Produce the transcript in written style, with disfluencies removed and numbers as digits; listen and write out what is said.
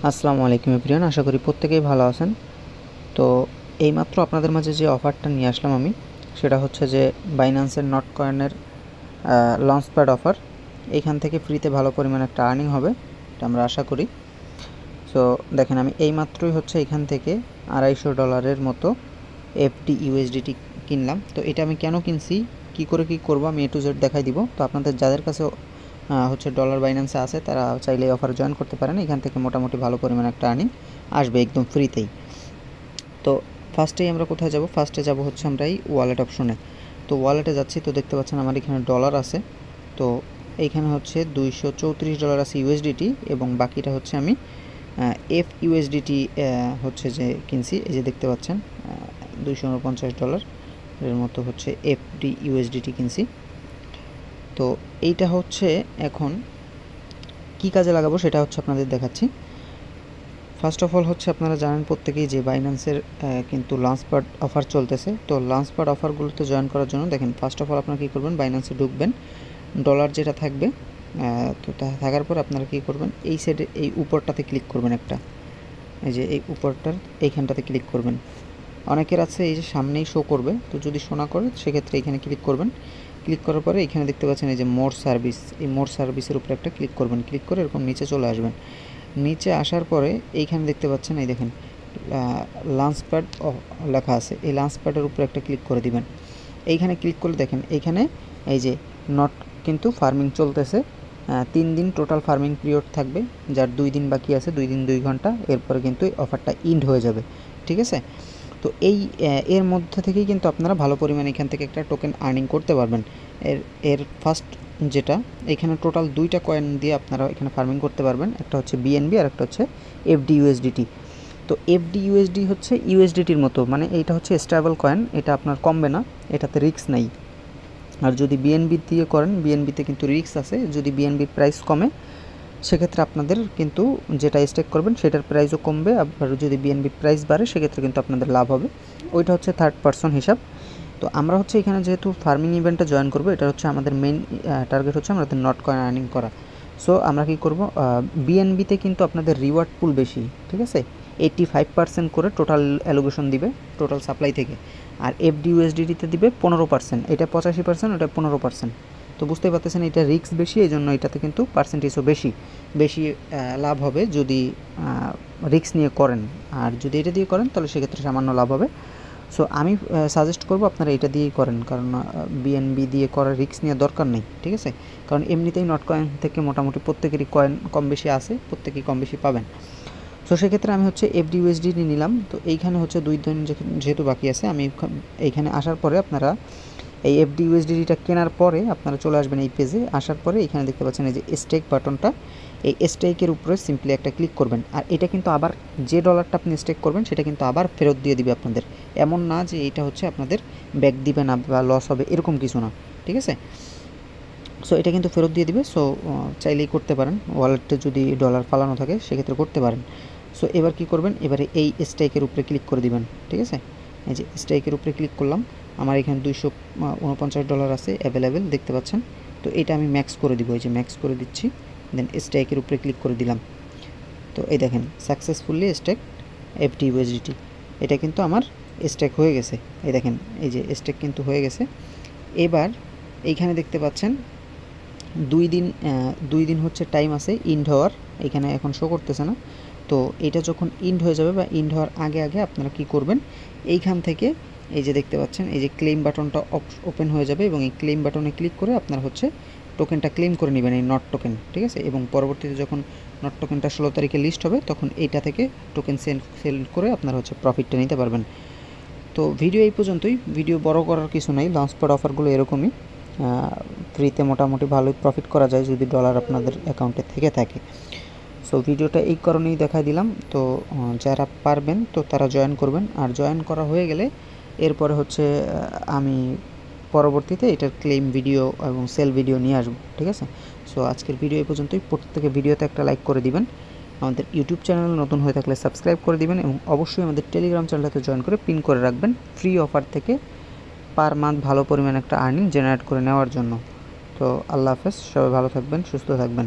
আসসালামু আলাইকুম এভরিওয়ান, আশা করি প্রত্যেকেই ভালো আছেন। তো এইমাত্র আপনাদের মাঝে যে অফারটা নিয়ে আসলাম আমি, সেটা হচ্ছে যে বাইন্যান্সের নট কয়েনের লঞ্চপ্যাড অফার। এইখান থেকে ফ্রিতে ভালো পরিমাণ একটা আর্নিং হবে, এটা আমরা আশা করি। সো দেখেন, আমি এইমাত্রই হচ্ছে এখান থেকে $250 মতো এফডি ইউএসডিটি কিনলাম। তো এটা আমি কেন কিনছি, কি করে কি করব, আমি A to Z দেখাই দিব। তো আপনাদের যাদের কাছে হচ্ছে ডলার বাইন্যান্সে আছে, তারা চাইলে অফার জয়েন করতে পারেন। এখান থেকে মোটামুটি ভালো পরিমাণ একটা আর্নিং আসবে একদম ফ্রিতেই। তো ফার্স্টেই আমরা কোথায় যাব? ফার্স্টে যাব হচ্ছে আমরা এই ওয়ালেট অপশনে। তো ওয়ালেটে যাচ্ছি, তো দেখতে পাচ্ছেন আমার এখানে ডলার আছে। তো এইখানে হচ্ছে $234 আছে ইউএসডিটি, এবং বাকিটা হচ্ছে আমি এফ ইউএসডিটি হচ্ছে যে কিনছি। এই যে দেখতে পাচ্ছেন $249 এর মতো হচ্ছে এফডি ইউএসডিটি কিনছি। তো এইটা হচ্ছে এখন কি কাজে লাগাবো সেটা হচ্ছে আপনাদের দেখাচ্ছি। ফার্স্ট অফ অল হচ্ছে আপনারা জানেন প্রত্যেকেই যে বাইন্যান্সের কিন্তু লঞ্চপ্যাড অফার চলতেছে। তো লঞ্চপ্যাড অফারগুলোতে জয়েন করার জন্য দেখেন, ফার্স্ট অফ অল আপনারা কী করবেন, বাইন্যান্সে ঢুকবেন, ডলার যেটা থাকবে, তো থাকার পর আপনারা কী করবেন, এই সাইডে এই উপরটাতে ক্লিক করবেন একটা, এই যে এই উপরটার এইখানটাতে ক্লিক করবেন। অনেকের আছে এই যে সামনেই শো করবে, তো যদি শো না করে সেক্ষেত্রে এইখানে ক্লিক করবেন। ক্লিক করার পরে এখানে দেখতে পাচ্ছেন এই যে মোর সার্ভিস, এই মোর সার্ভিসের উপরে একটা ক্লিক করবেন। ক্লিক করে এরকম নিচে চলে আসবেন। নিচে আসার পরে এইখানে দেখতে পাচ্ছেন, এই দেখেন লঞ্চপ্যাড লেখা আছে, এই লঞ্চপ্যাডের উপরে একটা ক্লিক করে দিবেন। এইখানে ক্লিক করলে দেখেন এইখানে এই যে নট কিন্তু ফার্মিং চলতেছে। 3 দিন টোটাল ফার্মিং পিরিয়ড থাকবে, যার 2 দিন বাকি আছে, 2 দিন 2 ঘন্টা, এরপরে কিন্তু অফারটা ইন্ড হয়ে যাবে। ঠিক আছে? তো এর মধ্যে থেকেই কিন্তু আপনারা ভালো পরিমাণে এখান থেকে একটা টোকেন আর্নিং করতে পারবেন। এর ফার্স্ট যেটা, এখানে টোটাল 2টা কয়েন দিয়ে আপনারা এখানে ফার্মিং করতে পারবেন। একটা হচ্ছে বিএনবি আর একটা হচ্ছে এফডি ইউএসডিটি। তো এফডি ইউএসডি হচ্ছে ইউএসডিটির মতো, মানে এইটা হচ্ছে স্টেবল কয়েন, এটা আপনার কমবে না, এটাতে রিস্ক নাই। আর যদি বিএনবি দিয়ে করেন, বিএনবিতে কিন্তু রিস্ক আছে। যদি বিএনবির প্রাইস কমে সেক্ষেত্রে আপনাদের কিন্তু যেটা স্টেক করবেন সেটার প্রাইসও কমবে, আবার যদি বিএনবির প্রাইস বাড়ে সেক্ষেত্রে কিন্তু আপনাদের লাভ হবে। ওইটা হচ্ছে থার্ড পার্সন হিসাব। তো আমরা হচ্ছে এখানে যেহেতু ফার্মিং ইভেন্টে জয়েন করবো, এটা হচ্ছে আমাদের মেইন টার্গেট হচ্ছে আমাদের নট কয়েন আর্নিং করা। সো আমরা কী করবো, বিএনবিতে কিন্তু আপনাদের রিওয়ার্ড পুল বেশি, ঠিক আছে, 85% করে টোটাল অ্যালোকেশন দিবে টোটাল সাপ্লাই থেকে। আর এফডি ইউএসডিটিতে দিবে 15%, এটা 85%, ওটা 15%। তো বুঝতেই পারতেছেন এটা রিস্ক বেশি, এই জন্য এটাতে কিন্তু পার্সেন্টেজও বেশি লাভ হবে যদি রিস্ক নিয়ে করেন। আর যদি এটা দিয়ে করেন তাহলে সেক্ষেত্রে সামান্য লাভ হবে। সো আমি সাজেস্ট করব আপনারা এটা দিয়েই করেন, কারণ বিএনবি দিয়ে করার রিস্ক নেওয়ার দরকার নেই। ঠিক আছে? কারণ এমনিতেই নট কয়েন থেকে মোটামুটি প্রত্যেকেরই কয়েন কম বেশি আছে, প্রত্যেকেই কম বেশি পাবেন। সো সেক্ষেত্রে আমি হচ্ছে এফডি ইউএসডিটি নিলাম। তো এইখানে হচ্ছে 2 দিন যেহেতু বাকি আছে, আমি এইখানে আসার পরে আপনারা এই এফডি ইউএসডিটিটা কেনার পরে আপনারা চলে আসবেন এই পেজে। আসার পরে এখানে দেখতে পাচ্ছেন এই যে স্টেক বাটনটা, এই স্টেকের উপরে সিম্পলি একটা ক্লিক করবেন। আর এটা কিন্তু আবার যে ডলারটা আপনি স্টেক করবেন সেটা কিন্তু আবার ফেরত দিয়ে দিবে আপনাদের। এমন না যে এইটা হচ্ছে আপনাদের ব্যাক দিবে না বা লস হবে, এরকম কিছু না। ঠিক আছে? সো এটা কিন্তু ফেরত দিয়ে দিবে। সো চাইলেই করতে পারেন, ওয়ালেটে যদি ডলার ফালানো থাকে সেক্ষেত্রে করতে পারেন। সো এবার কি করবেন, এবারে এই স্টেকের উপরে ক্লিক করে দিবেন। ঠিক আছে? এই যে স্টেকের উপরে ক্লিক করলাম, আমার এখানে $249 আছে অ্যাভেলেবেল, দেখতে পাচ্ছেন। তো এটা আমি ম্যাক্স করে দিব, এই যে ম্যাক্স করে দিচ্ছি, দেন স্টেকের উপরে ক্লিক করে দিলাম। তো এই দেখেন সাকসেসফুলি স্টেক এফডি ইউএসডিটি, এটা কিন্তু আমার স্টেক হয়ে গেছে। এই দেখেন এই যে স্টেক কিন্তু হয়ে গেছে। এবার এইখানে দেখতে পাচ্ছেন 2 দিন হচ্ছে টাইম আছে ইন্ড হওয়ার, এখানে এখন শো করতেছে না। তো এটা যখন ইন্ড হয়ে যাবে বা ইন্ড হওয়ার আগে আগে আপনারা কি করবেন, এইখান থেকে এই যে দেখতে পাচ্ছেন এই যে ক্লেম বাটনটা ওপেন হয়ে যাবে, এবং এই ক্লেম বাটনে ক্লিক করে আপনারা হচ্ছে টোকেনটা ক্লেম করে নেবেন, এই নট টোকেন। ঠিক আছে? এবং পরবর্তীতে যখন নট টোকেনটা 16 তারিখে লিস্ট হবে, তখন এইটা থেকে টোকেন সেল করে আপনারা হচ্ছে প্রফিটটা নিতে পারবেন। তো ভিডিও এই পর্যন্তই, ভিডিও বড় করার কিছু নাই। লঞ্চপ্যাড অফারগুলো এরকমই, ফ্রিতে মোটামুটি ভালোই প্রফিট করা যায় যদি ডলার আপনাদের অ্যাকাউন্টে থেকে থাকে। সো ভিডিওটা এই কারণেই দেখাই দিলাম। তো যারা পারবেন তো তারা জয়েন করবেন, আর জয়েন করা হয়ে গেলে এরপরে হচ্ছে আমি পরবর্তীতে এটার ক্লেম ভিডিও এবং সেল ভিডিও নিয়ে আসবো। ঠিক আছে? সো আজকের ভিডিও এই পর্যন্তই। প্রত্যেকে ভিডিওতে একটা লাইক করে দিবেন, আমাদের ইউটিউব চ্যানেল নতুন হয়ে থাকলে সাবস্ক্রাইব করে দিবেন, এবং অবশ্যই আমাদের টেলিগ্রাম চ্যানেলটাতে জয়েন করে পিন করে রাখবেন ফ্রি অফার থেকে পার মান্থ ভালো পরিমাণ একটা আর্নিং জেনারেট করে নেওয়ার জন্য। তো আল্লাহ হাফেজ, সবাই ভালো থাকবেন, সুস্থ থাকবেন।